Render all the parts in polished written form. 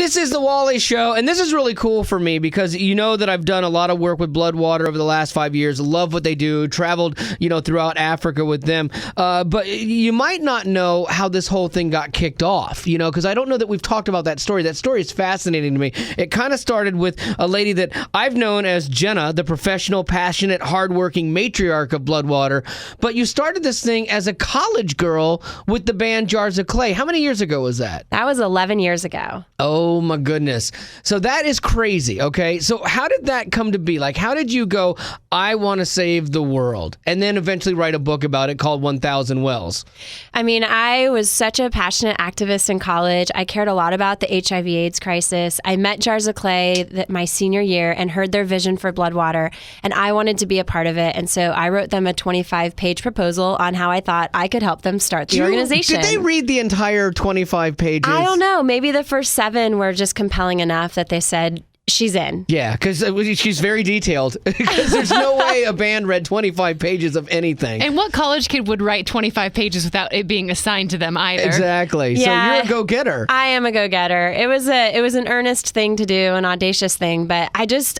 This is the Wally Show, and this is really cool for me because you know that I've done a lot of work with Bloodwater over the last 5 years. Love what they do. Traveled, throughout Africa with them. But you might not know how this whole thing got kicked off, because I don't know that we've talked about that story. That story is fascinating to me. It kind of started with a lady that I've known as Jena, the professional, passionate, hardworking matriarch of Bloodwater. But you started this thing as a college girl with the band Jars of Clay. How many years ago was that? That was 11 years ago. Oh my goodness. So that is crazy, okay? So how did that come to be? Like, how did you go, I want to save the world, and then eventually write a book about it called 1,000 Wells? I mean, I was such a passionate activist in college. I cared a lot about the HIV/AIDS crisis. I met Jars of Clay my senior year and heard their vision for Bloodwater, and I wanted to be a part of it. And so I wrote them a 25-page proposal on how I thought I could help them start the organization. Did they read the entire 25 pages? I don't know. Maybe the first 7 were just compelling enough that they said, she's in. Yeah, because she's very detailed. Because there's no way a band read 25 pages of anything. And what college kid would write 25 pages without it being assigned to them either? Exactly. Yeah, so you're a go-getter. I am a go-getter. It was an earnest thing to do, an audacious thing, but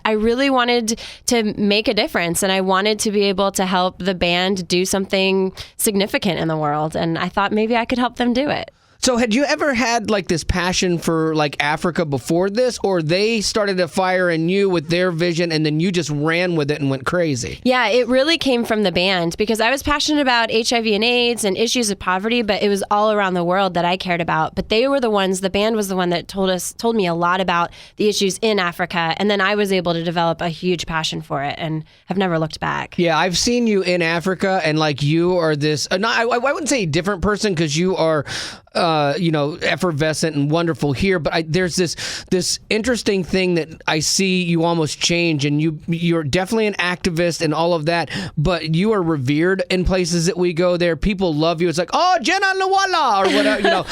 I really wanted to make a difference, and I wanted to be able to help the band do something significant in the world, and I thought maybe I could help them do it. So had you ever had like this passion for like Africa before this, or they started a fire in you with their vision and then you just ran with it and went crazy? Yeah, it really came from the band because I was passionate about HIV and AIDS and issues of poverty, but it was all around the world that I cared about. But they were the band was the one that told me a lot about the issues in Africa, and then I was able to develop a huge passion for it and have never looked back. Yeah, I've seen you in Africa, and like you are this, I wouldn't say a different person because you are effervescent and wonderful here, but there's this interesting thing that I see you almost change, and you're definitely an activist and all of that, but you are revered in places that we go there. People love you. It's like, oh, Jena Lee Nardella, or whatever.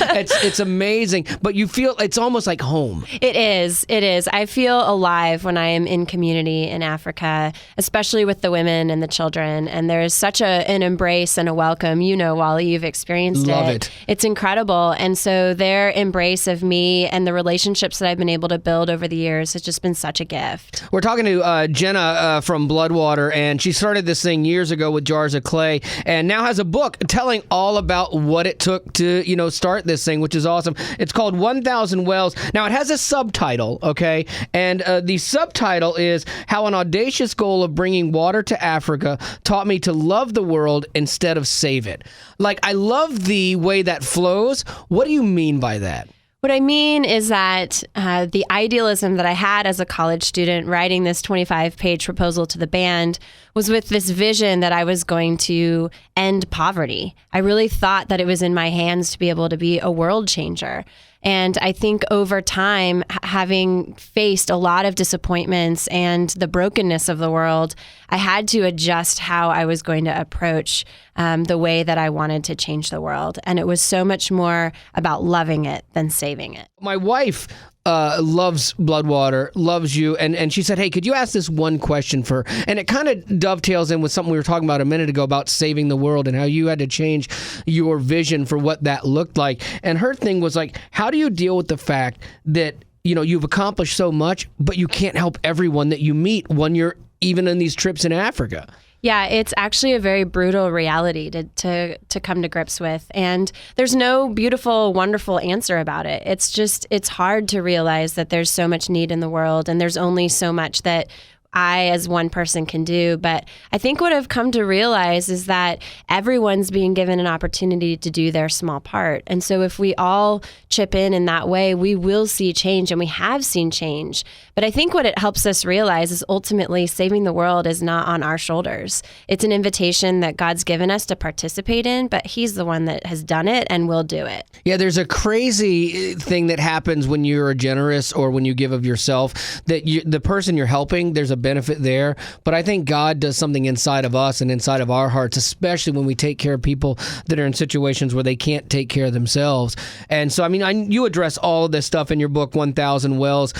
It's amazing, but you feel it's almost like home. It is. I feel alive when I am in community in Africa, especially with the women and the children, and there's such an embrace and a welcome. Wally, you've experienced it. Love it. It's incredible. And so their embrace of me and the relationships that I've been able to build over the years has just been such a gift. We're talking to Jena from Bloodwater, and she started this thing years ago with Jars of Clay, and now has a book telling all about what it took to, start this thing, which is awesome. It's called 1,000 Wells. Now, it has a subtitle, okay? And the subtitle is How an Audacious Goal of Bringing Water to Africa Taught Me to Love the World Instead of Save It. Like, I love the way that flows. What do you mean by that? What I mean is that the idealism that I had as a college student writing this 25-page proposal to the band was with this vision that I was going to end poverty. I really thought that it was in my hands to be able to be a world changer. And I think over time, having faced a lot of disappointments and the brokenness of the world, I had to adjust how I was going to approach the way that I wanted to change the world. And it was so much more about loving it than saving it. My wife loves Bloodwater, loves you, and she said, hey, could you ask this one question for her? And it kind of dovetails in with something we were talking about a minute ago about saving the world and how you had to change your vision for what that looked like. And her thing was like, how do you deal with the fact that, you've accomplished so much, but you can't help everyone that you meet when you're even in these trips in Africa? Yeah, it's actually a very brutal reality to come to grips with. And there's no beautiful, wonderful answer about it. It's hard to realize that there's so much need in the world and there's only so much that I as one person can do. But I think what I've come to realize is that everyone's being given an opportunity to do their small part. And so if we all chip in that way, we will see change, and we have seen change. But I think what it helps us realize is ultimately saving the world is not on our shoulders. It's an invitation that God's given us to participate in, but He's the one that has done it and will do it. Yeah, there's a crazy thing that happens when you're generous or when you give of yourself, that the person you're helping, there's a benefit there. But I think God does something inside of us and inside of our hearts, especially when we take care of people that are in situations where they can't take care of themselves. And so, I mean, you address all of this stuff in your book, 1,000 Wells,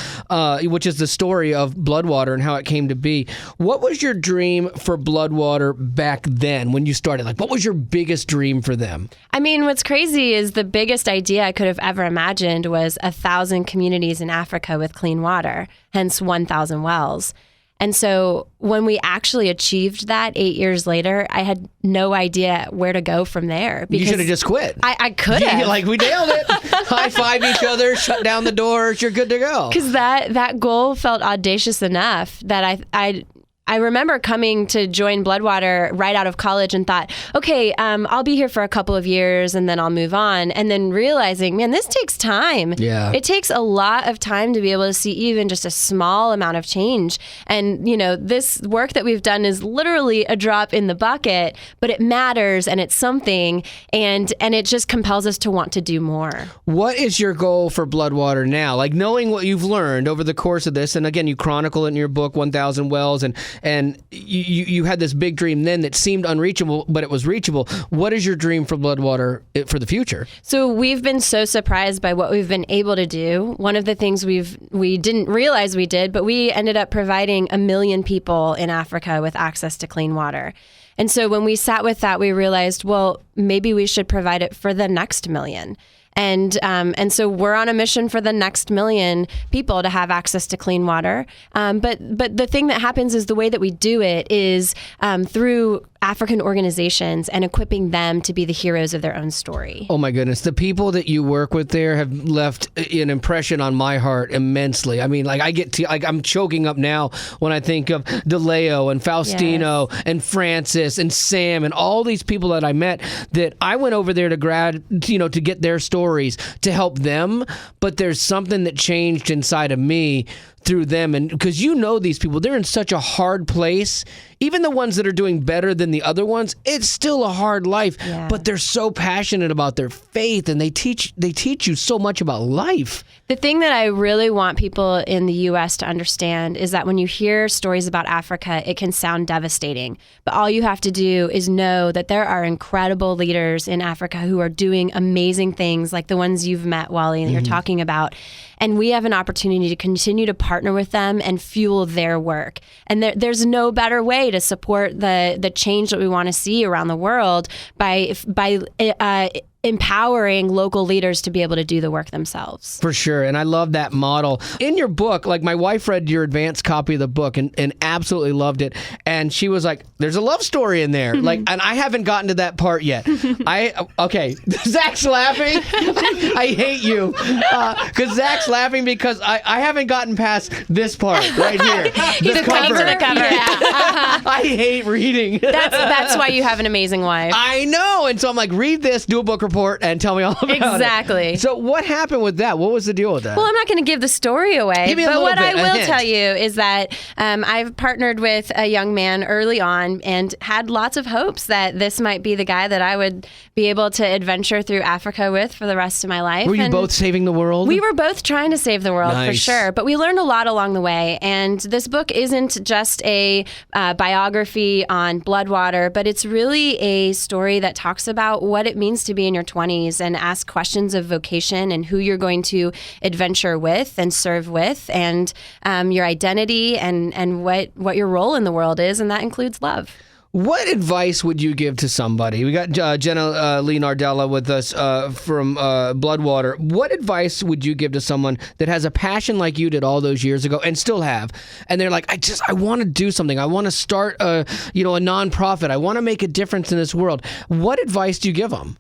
which is the story of Bloodwater and how it came to be. What was your dream for Bloodwater back then when you started? Like, what was your biggest dream for them? I mean, what's crazy is the biggest idea I could have ever imagined was 1,000 communities in Africa with clean water, hence 1,000 wells. And so when we actually achieved that 8 years later, I had no idea where to go from there. You should have just quit. I could have. Like, we nailed it. High five each other, shut down the doors, you're good to go. Because that goal felt audacious enough that I remember coming to join Bloodwater right out of college and thought, okay, I'll be here for a couple of years and then I'll move on. And then realizing, man, this takes time. Yeah. It takes a lot of time to be able to see even just a small amount of change. And, you know, this work that we've done is literally a drop in the bucket, but it matters and it's something. And it just compels us to want to do more. What is your goal for Bloodwater now? Like, knowing what you've learned over the course of this, and again, you chronicle it in your book, 1,000 Wells, and you had this big dream then that seemed unreachable, but it was reachable. What is your dream for Bloodwater for the future? So we've been so surprised by what we've been able to do. One of the things we didn't realize we did, but we ended up providing 1 million people in Africa with access to clean water. And so when we sat with that, we realized, well, maybe we should provide it for the next million. And so we're on a mission for the next 1 million people to have access to clean water. But the thing that happens is the way that we do it is through African organizations and equipping them to be the heroes of their own story. Oh my goodness. The people that you work with there have left an impression on my heart immensely. I mean, like, I'm choking up now when I think of DeLeo and Faustino and Francis and Sam and all these people that I met that I went over there to get their stories to help them. But there's something that changed inside of me through them. And because these people, they're in such a hard place. Even the ones that are doing better than the other ones, it's still a hard life. Yeah. But they're so passionate about their faith, and they teach you so much about life. The thing that I really want people in the U.S. to understand is that when you hear stories about Africa, it can sound devastating. But all you have to do is know that there are incredible leaders in Africa who are doing amazing things, like the ones you've met, Wally, and you're talking about. And we have an opportunity to continue to partner with them and fuel their work. And there's no better way to support the change that we want to see around the world by empowering local leaders to be able to do the work themselves. For sure. And I love that model. In your book, like, my wife read your advanced copy of the book and absolutely loved it. And she was like, there's a love story in there. Like, and I haven't gotten to that part yet. Okay. Zach's laughing. I hate you. Because Zach's laughing because I haven't gotten past this part right here. The cover. The cover. Yeah. I hate reading. That's why you have an amazing wife. I know. And so I'm like, read this, do a book report, and tell me all about it. Exactly. So what happened with that? What was the deal with that? Well, I'm not going to give the story away, but what I will tell you is that I've partnered with a young man early on and had lots of hopes that this might be the guy that I would be able to adventure through Africa with for the rest of my life. Were you both saving the world? We were both trying to save the world, for Nice. sure, but we learned a lot along the way. And this book isn't just a biography on Bloodwater, but it's really a story that talks about what it means to be in your 20s and ask questions of vocation and who you're going to adventure with and serve with, and your identity and what your role in the world is, and that includes love. What advice would you give to somebody? We got Jena Lee Nardella with us from Bloodwater. What advice would you give to someone that has a passion like you did all those years ago and still have? And they're like, I want to do something. I want to start a nonprofit. I want to make a difference in this world. What advice do you give them?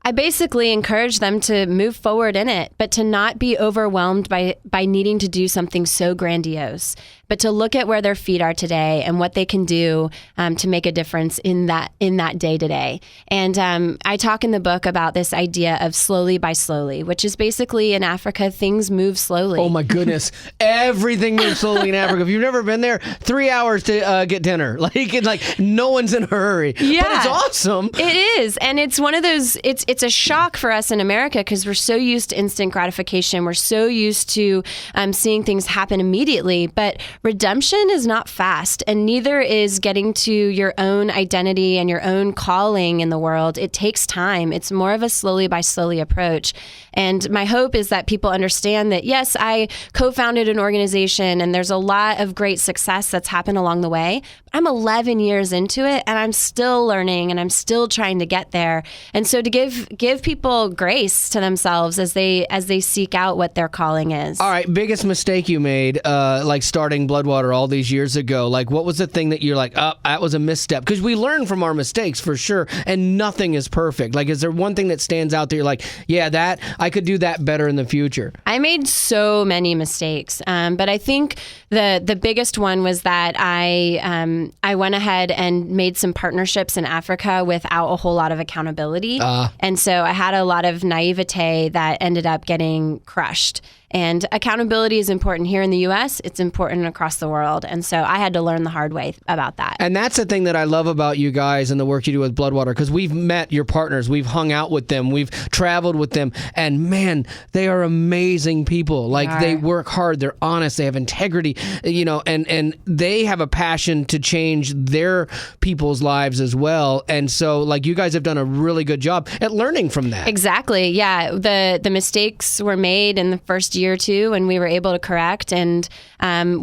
I basically encourage them to move forward in it, but to not be overwhelmed by needing to do something so grandiose, but to look at where their feet are today and what they can do to make a difference in that day to day. And I talk in the book about this idea of slowly by slowly, which is basically in Africa, things move slowly. Oh my goodness. Everything moves slowly in Africa. If you've never been there, 3 hours to get dinner. Like no one's in a hurry. Yeah. But it's awesome. It is. And it's one of those, it's it's a shock for us in America because we're so used to instant gratification. We're so used to seeing things happen immediately. But redemption is not fast, and neither is getting to your own identity and your own calling in the world. It takes time. It's more of a slowly by slowly approach. And my hope is that people understand that, yes, I co-founded an organization and there's a lot of great success that's happened along the way. I'm 11 years into it and I'm still learning and I'm still trying to get there. And so to give people grace to themselves as they seek out what their calling is. All right, biggest mistake you made, like starting Bloodwater all these years ago. Like, what was the thing that you're like, oh, that was a misstep? Because we learn from our mistakes for sure, and nothing is perfect. Like, is there one thing that stands out that you're like, yeah, that I could do that better in the future? I made so many mistakes, but I think the biggest one was that I went ahead and made some partnerships in Africa without a whole lot of accountability. And so I had a lot of naivete that ended up getting crushed. And accountability is important here in the U.S. It's important across the world. And so I had to learn the hard way about that. And that's the thing that I love about you guys and the work you do with Bloodwater, because we've met your partners. We've hung out with them. We've traveled with them. And man, they are amazing people. Like, they work hard. They're honest. They have integrity, and they have a passion to change their people's lives as well. And so, like, you guys have done a really good job at learning from that. Exactly. Yeah. The mistakes were made in the first year or two, and we were able to correct. And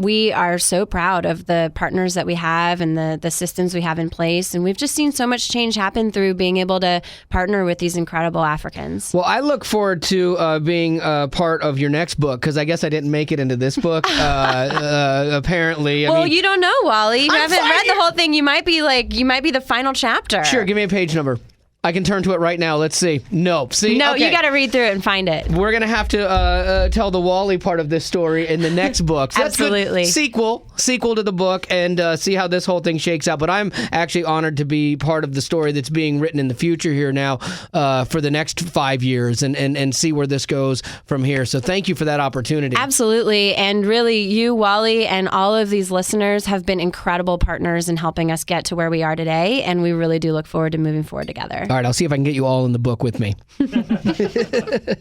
we are so proud of the partners that we have and the systems we have in place. And we've just seen so much change happen through being able to partner with these incredible Africans. Well, I look forward to being part of your next book, because I guess I didn't make it into this book, apparently. Well, you don't know, Wally. You haven't read the whole thing. You might be the final chapter. Sure, give me a page number. I can turn to it right now. Let's see. Nope. See? No, okay. You got to read through it and find it. We're going to have to tell the Wally part of this story in the next book. So Absolutely. That's good. Sequel to the book, and see how this whole thing shakes out. But I'm actually honored to be part of the story that's being written in the future here now for the next 5 years and see where this goes from here. So thank you for that opportunity. Absolutely. And really, you, Wally, and all of these listeners have been incredible partners in helping us get to where we are today. And we really do look forward to moving forward together. All right, I'll see if I can get you all in the book with me.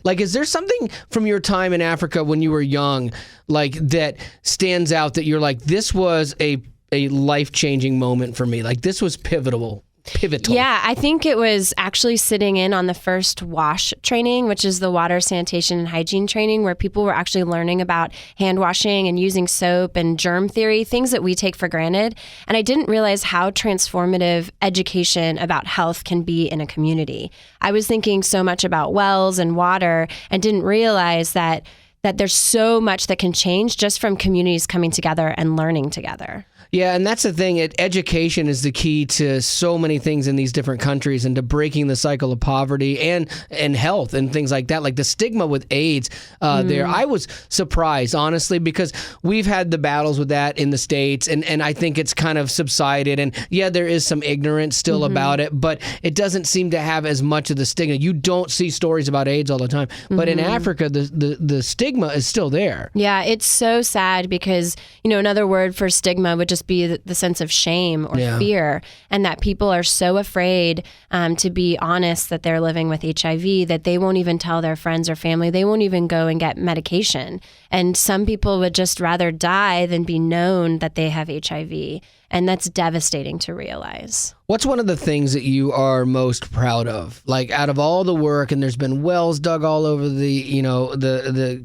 Like, is there something from your time in Africa when you were young, like, that stands out that you're like, this was a life-changing moment for me? Like, this was pivotal. Yeah, I think it was actually sitting in on the first WASH training, which is the water, sanitation, and hygiene training, where people were actually learning about hand washing and using soap and germ theory, things that we take for granted. And I didn't realize how transformative education about health can be in a community. I was thinking so much about wells and water and didn't realize that there's so much that can change just from communities coming together and learning together. Yeah, and that's the thing. Education is the key to so many things in these different countries, and to breaking the cycle of poverty and health and things like that. Like the stigma with AIDS there. I was surprised, honestly, because we've had the battles with that in the States, and I think it's kind of subsided. And yeah, there is some ignorance still about it, but it doesn't seem to have as much of the stigma. You don't see stories about AIDS all the time. But in Africa, the stigma is still there. Yeah, it's so sad because, another word for stigma would just be the sense of shame or fear, and that people are so afraid to be honest that they're living with HIV that they won't even tell their friends or family. They won't even go and get medication. And some people would just rather die than be known that they have HIV. And that's devastating to realize. What's one of the things that you are most proud of? Like, out of all the work, and there's been wells dug all over the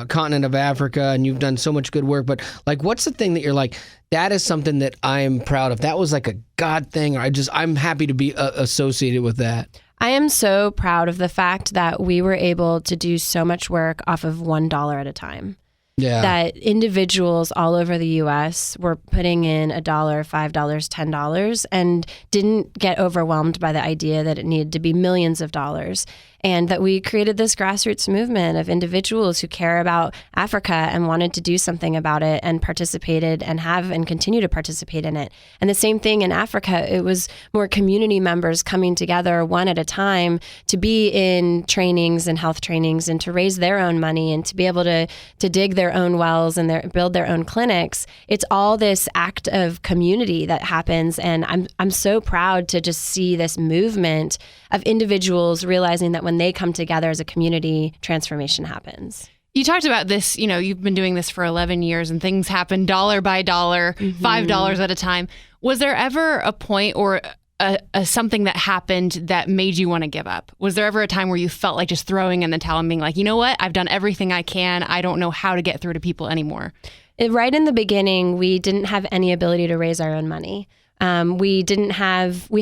continent of Africa, and you've done so much good work, but like, what's the thing that you're like, that is something that I'm proud of? That was like a God thing, or I'm happy to be associated with that. I am so proud of the fact that we were able to do so much work off of $1 at a time. Yeah. That individuals all over the U.S. were putting in $1, $5, $10, and didn't get overwhelmed by the idea that it needed to be millions of dollars. and that we created this grassroots movement of individuals who care about Africa and wanted to do something about it and participated and have and continue to participate in it. And the same thing in Africa, it was more community members coming together one at a time to be in trainings and health trainings and to raise their own money and to be able to dig their own wells and build their own clinics. It's all this act of community that happens, and I'm so proud to just see this movement of individuals realizing that when they come together as a community, transformation happens. You talked about this, you've been doing this for 11 years and things happen dollar by dollar, $5 at a time. Was there ever a point or something that happened that made you want to give up? Was there ever a time where you felt like just throwing in the towel and being like, you know what, I've done everything I can. I don't know how to get through to people anymore? Right in the beginning, we didn't have any ability to raise our own money. We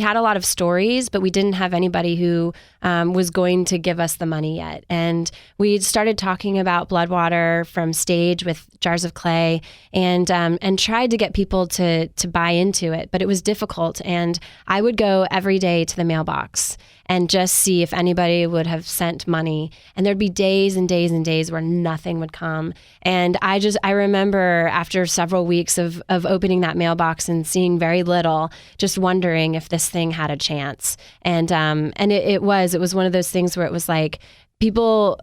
had a lot of stories, but we didn't have anybody who was going to give us the money yet. And we started talking about Bloodwater from stage with jars of clay and tried to get people to buy into it, but it was difficult. And I would go every day to the mailbox and just see if anybody would have sent money. And there'd be days and days and days where nothing would come. And I remember after several weeks of opening that mailbox and seeing very little, just wondering if this thing had a chance. And it was one of those things where it was like people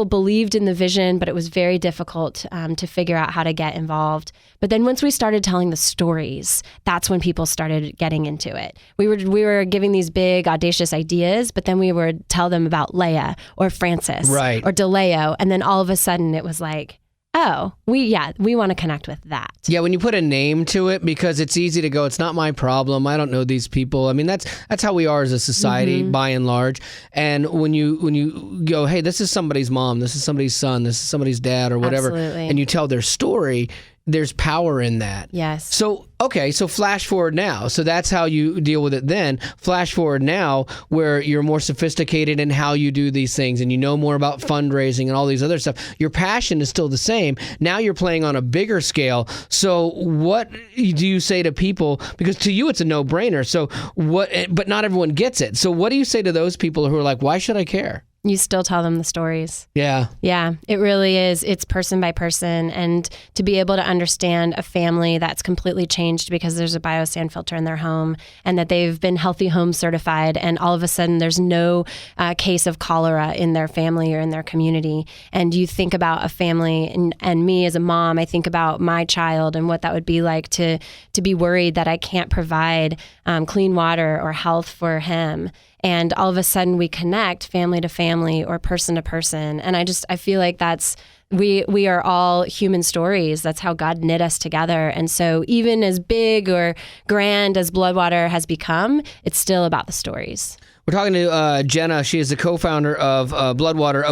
believed in the vision, but it was very difficult to figure out how to get involved. But then once we started telling the stories, that's when people started getting into it. We were giving these big, audacious ideas, but then we would tell them about Leia or Francis or DeLeo. And then all of a sudden it was like, oh, we want to connect with that. Yeah, when you put a name to it, because it's easy to go, it's not my problem. I don't know these people. I mean, that's how we are as a society, by and large. And when you go, hey, this is somebody's mom, this is somebody's son, this is somebody's dad, or whatever, Absolutely. and you tell their story, there's power in that. Yes. So flash forward now. So that's how you deal with it then. Flash forward now where you're more sophisticated in how you do these things and you know more about fundraising and all these other stuff. Your passion is still the same. Now you're playing on a bigger scale. So what do you say to people? Because to you it's a no-brainer. So but not everyone gets it. So what do you say to those people who are like, why should I care? You still tell them the stories. Yeah. Yeah, it really is. It's person by person. And to be able to understand a family that's completely changed because there's a biosand filter in their home and that they've been healthy home certified and all of a sudden there's no case of cholera in their family or in their community. And you think about a family and me as a mom, I think about my child and what that would be like to be worried that I can't provide clean water or health for him. And all of a sudden we connect family to family or person to person. And I feel like we are all human stories. That's how God knit us together. And so even as big or grand as Bloodwater has become, it's still about the stories. We're talking to Jena. She is the co-founder of Bloodwater,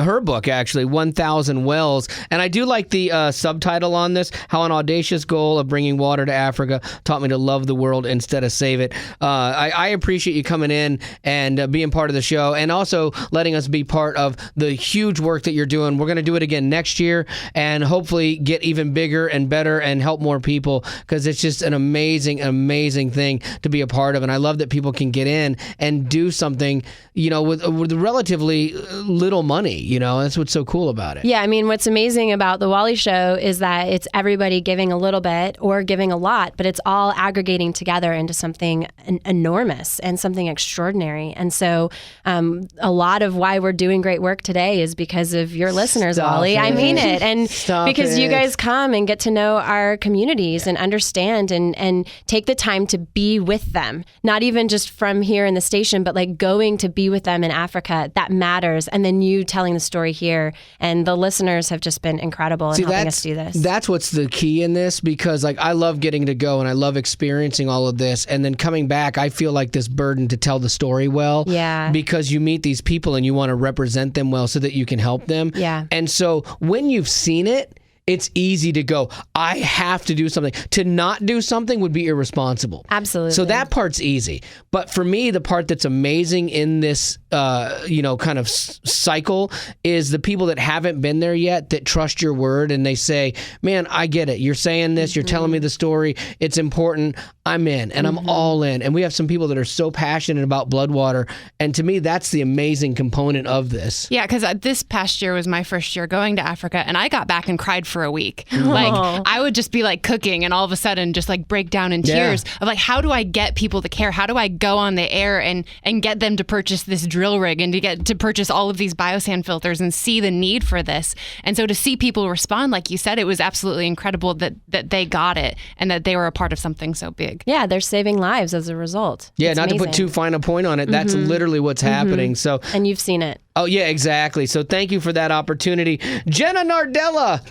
her book actually, 1,000 Wells. And I do like the subtitle on this, How an Audacious Goal of Bringing Water to Africa Taught Me to Love the World Instead of Save It. I appreciate you coming in and being part of the show and also letting us be part of the huge work that you're doing. We're going to do it again next year and hopefully get even bigger and better and help more people because it's just an amazing, amazing thing to be a part of. And I love that people can get in and do something, with relatively little money, that's what's so cool about it. Yeah, I mean, what's amazing about the Wally Show is that it's everybody giving a little bit or giving a lot, but it's all aggregating together into something enormous and something extraordinary. And so a lot of why we're doing great work today is because of your listeners, Wally. I mean it. And because you guys come and get to know our communities and understand and take the time to be with them, not even just from here in the station, but like going to be with them in Africa, that matters. And then you telling the story here. And the listeners have just been incredible in helping us do this. That's what's the key in this because I love getting to go and I love experiencing all of this. And then coming back, I feel like this burden to tell the story well. Yeah. Because you meet these people and you want to represent them well so that you can help them. Yeah. And so when you've seen it, it's easy to go, I have to do something. To not do something would be irresponsible. Absolutely. So that part's easy. But for me, the part that's amazing in this, kind of cycle is the people that haven't been there yet that trust your word and they say, man, I get it. You're saying this. You're telling me the story. It's important. I'm in and I'm all in. And we have some people that are so passionate about Bloodwater. And to me, that's the amazing component of this. Yeah, because this past year was my first year going to Africa, and I got back and cried for a week. Like, I would just be like cooking and all of a sudden just like break down in tears of like, how do I get people to care? How do I go on the air and get them to purchase this drill rig and to purchase all of these biosand filters and see the need for this? And so to see people respond, like you said, it was absolutely incredible that they got it and that they were a part of something so big. Yeah, they're saving lives as a result. Yeah, It's not amazing. to put too fine a point on it. That's literally what's happening. So, And you've seen it. oh yeah, exactly. So thank you for that opportunity. Jena Nardella,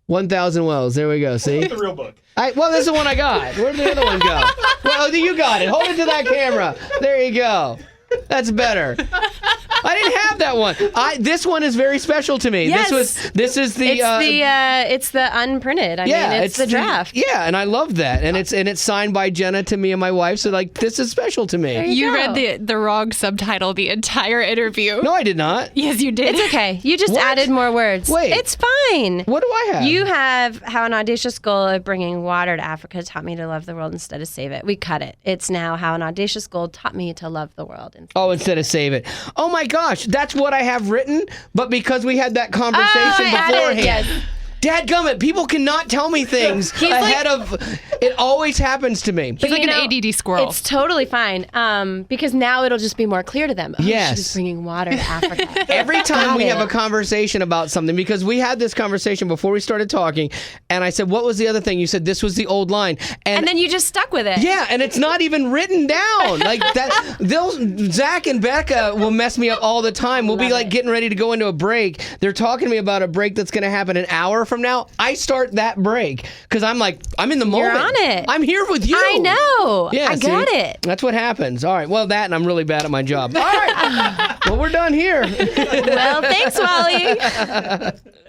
1,000 wells. There we go. See? The real book. Well, this is the one I got. Where'd the other one go? Well, you got it. Hold it to that camera. There you go. That's better. I didn't have that one. This one is very special to me. Yes. This is the It's the unprinted. I mean, it's the draft. Yeah, and I love that. And it's signed by Jena to me and my wife. So like this is special to me. You go. read the wrong subtitle the entire interview. No, I did not. Yes, you did. It's okay. You just What? added more words. Wait. It's fine. What do I have? You have how an audacious goal of bringing water to Africa taught me to love the world instead of save it. We cut it. It's now how an audacious goal taught me to love the world. Oh, instead of save it. Oh my gosh, that's what I have written. But because we had that conversation I added it, beforehand. yes. Dadgummit, people cannot tell me things ahead of. It always happens to me. He's like an ADD squirrel. It's totally fine because now it'll just be more clear to them. Oh, Yes. she's bringing water to Africa. Every time we Got have it. a conversation about something, because we had this conversation before we started talking, and I said, what was the other thing? You said this was the old line. And then you just stuck with it. yeah, and it's not even written down. Like that, Zach and Becca will mess me up all the time. We'll be Love like it. getting ready to go into a break. They're talking to me about a break that's going to happen an hour from now. I start that break because I'm like, I'm in the moment. You're on it. I'm here with you. I know. Yeah, I got see? it. That's what happens. All right. Well, that and I'm really bad at my job. All right. Well, we're done here. Well, thanks, Wally.